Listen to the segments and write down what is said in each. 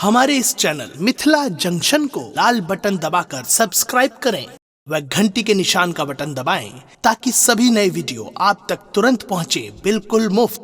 हमारे इस channel Mithila junction को लाल button दबाकर सब्सक्राइब करें व घंटी के निशान का बटन दबाएं ताकि सभी नए वीडियो आप तक तुरंत पहुंचे बिल्कुल मुफ्त।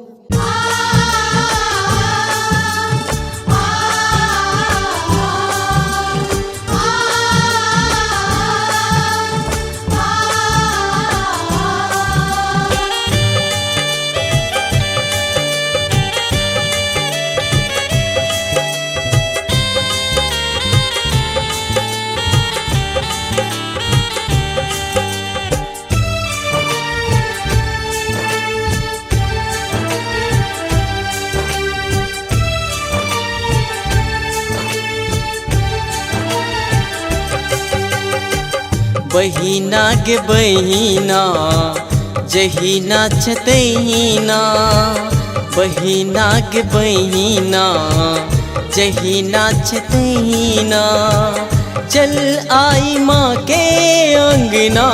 बहिना गे बहिना जहिना छतहिना, बहिना गे बहिना जहिना छतहिना, चल आई माँ के अंगना।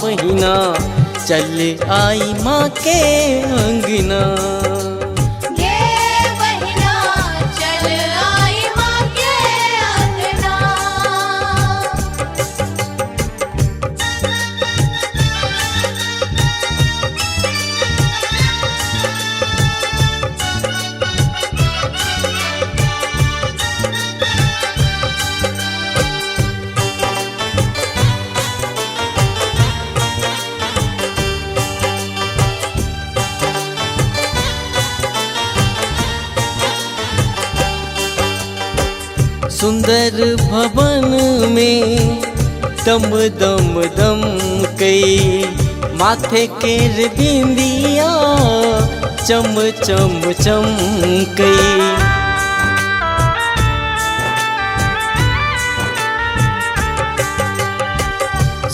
बहिना चल आई माँ के अंगना। सुंदर भवन में दम दम दम कई, माथे के बिंदिया चम चम चम कई।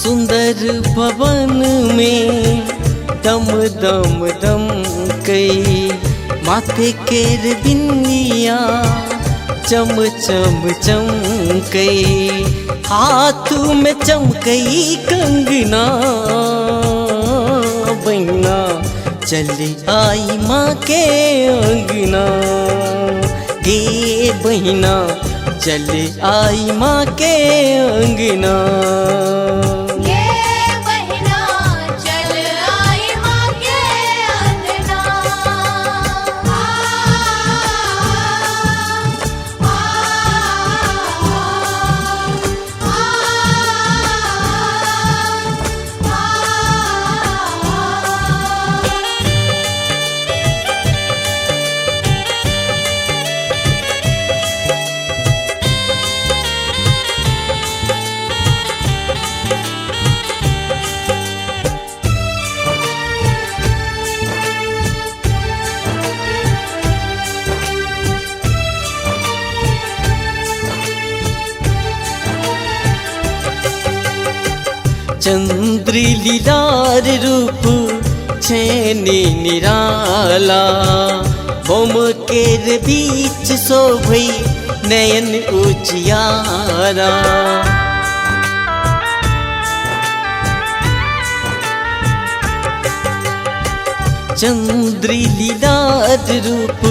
सुंदर भवन में दम दम दम कई, माथे के बिंदिया चम चम चमकई, हाथ में चमकई कंगना। बहिना चल आई माँ के अंगना। गे बहिना चल आई माँ के अंगना। चंद्री लीलार रूप छेनी निराला, होम के बीच शोभई नयन उजियारा। चंद्री लीलार रूप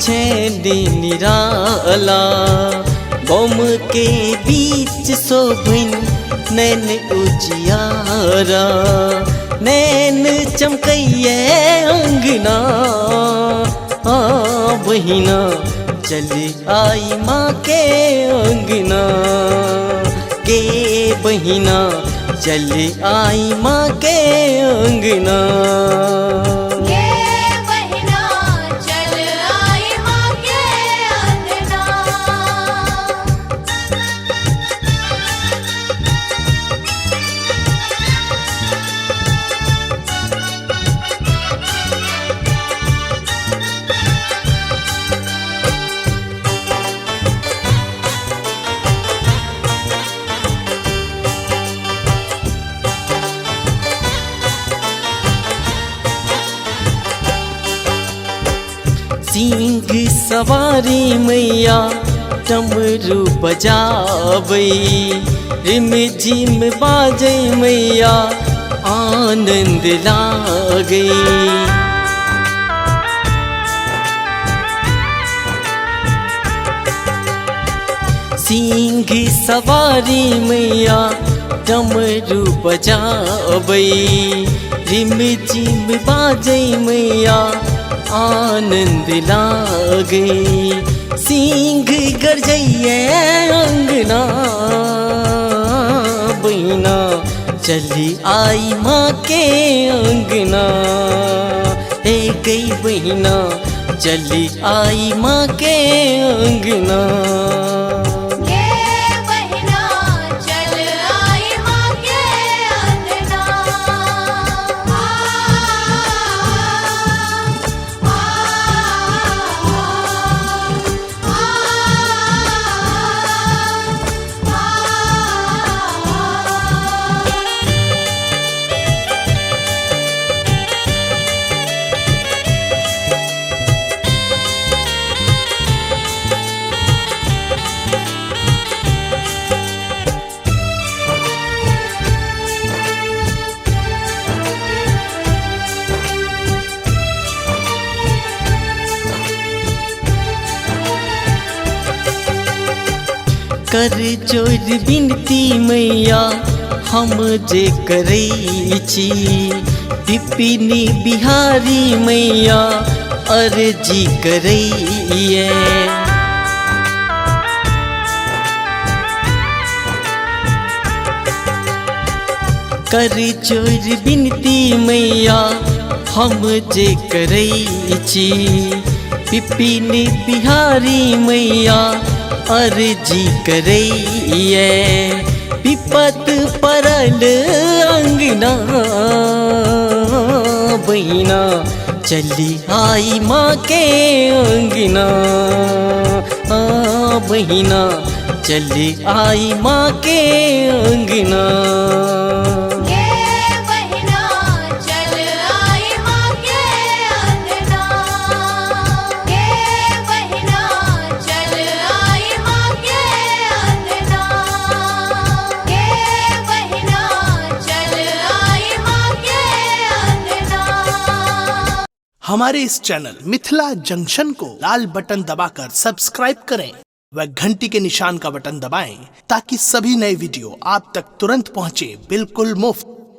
छेनी निराला, होम के बीच शोभई नैन उजियारा। नैन चमकइए अंगना। बहिना चल आई माँ के अंगना। के बहिना चल आई माँ के अंगना। सिंह सवारी मैया डमरू बजावई, रिम झिम बाजै मैया आनंद लागई। सिंह सवारी मैया डमरू बजाबै, रिम झिम बाजै मैया आनंद लागे। सिंह गरजैये अंगना बहिना, चली आई माँ के अंगना। हे गई बहिना चली आई माँ के अंगना। कर जोर बिनती मैया हम जे करै छी, विपिनी बिहारी मैया अर्जी करैये। कर जोर बिनती मैया हम जे करै छी, विपिनी बिहारी मैया अर्जी करैये। विपत पड़ल अंगना बहिना, चली आई माँ के अंगना। बहिना चली आई माँ के अंगना। हमारे इस चैनल मिथिला जंक्शन को लाल बटन दबाकर सब्सक्राइब करें व घंटी के निशान का बटन दबाएं ताकि सभी नए वीडियो आप तक तुरंत पहुंचे बिल्कुल मुफ्त।